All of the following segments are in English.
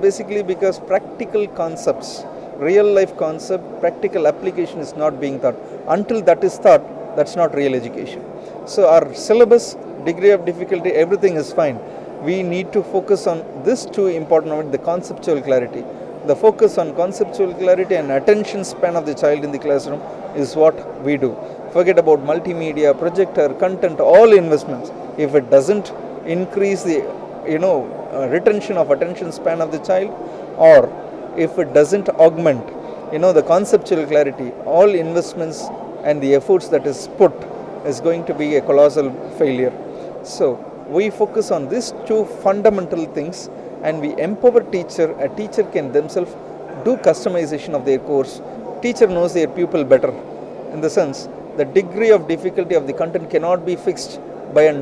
Basically because practical concepts, real life concept, practical application is not being taught. Until that is taught, that's not real education. So our syllabus, degree of difficulty, everything is fine. We need to focus on this two important, the conceptual clarity. The focus on conceptual clarity and attention span of the child in the classroom is what we do. Forget about multimedia, projector, content, all investments. If it doesn't increase the retention of attention span of the child, or if it doesn't augment the conceptual clarity, all investments and the efforts that is put is going to be a colossal failure. So we focus on these two fundamental things and we empower teacher. A teacher can themselves do customization of their course. Teacher knows their pupil better, in the sense the degree of difficulty of the content cannot be fixed by a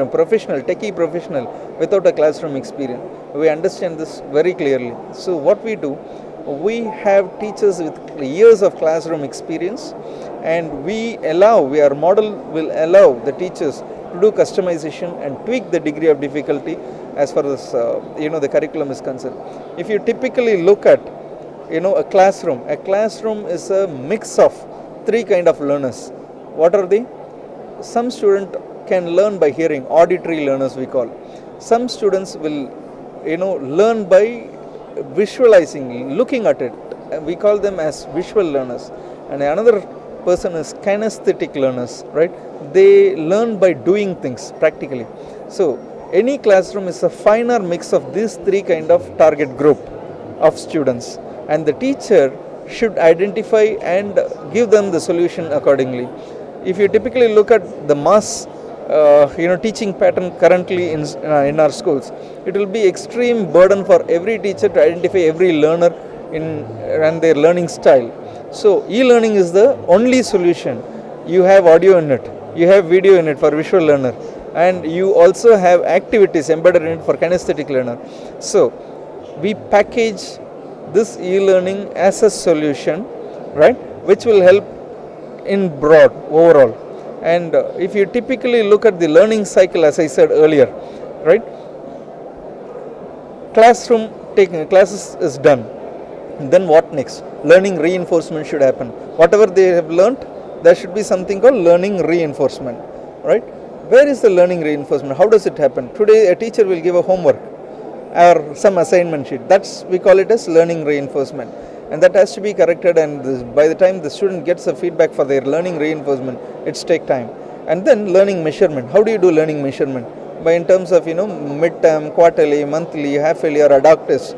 professional, techie professional without a classroom experience. We understand this very clearly. So what we do, we have teachers with years of classroom experience, and our model will allow the teachers to do customization and tweak the degree of difficulty as far as the curriculum is concerned. If you typically look at a classroom is a mix of three kind of learners. What are they? Some student can learn by hearing, auditory learners we call. Some students will learn by visualizing, looking at it. We call them as visual learners. And another person is kinesthetic learners, right? They learn by doing things practically. So any classroom is a finer mix of these three kind of target group of students, and the teacher should identify and give them the solution accordingly. If you typically look at the mass teaching pattern currently in our schools, it will be extreme burden for every teacher to identify every learner and their learning style. So e-learning is the only solution. You have audio in it, you have video in it for visual learner, and you also have activities embedded in it for kinesthetic learner. So we package this e-learning as a solution, right, which will help in broad overall. And if you typically look at the learning cycle, as I said earlier, right, classroom taking classes is done. Then what next? Learning reinforcement should happen. Whatever they have learnt, there should be something called learning reinforcement, right? Where is the learning reinforcement? How does it happen? Today a teacher will give a homework or some assignment sheet. We call it as learning reinforcement. And that has to be corrected, and by the time the student gets a feedback for their learning reinforcement, it's take time. And then learning measurement. How do you do learning measurement? By in terms of midterm, quarterly, monthly, half yearly, or ad hoc test.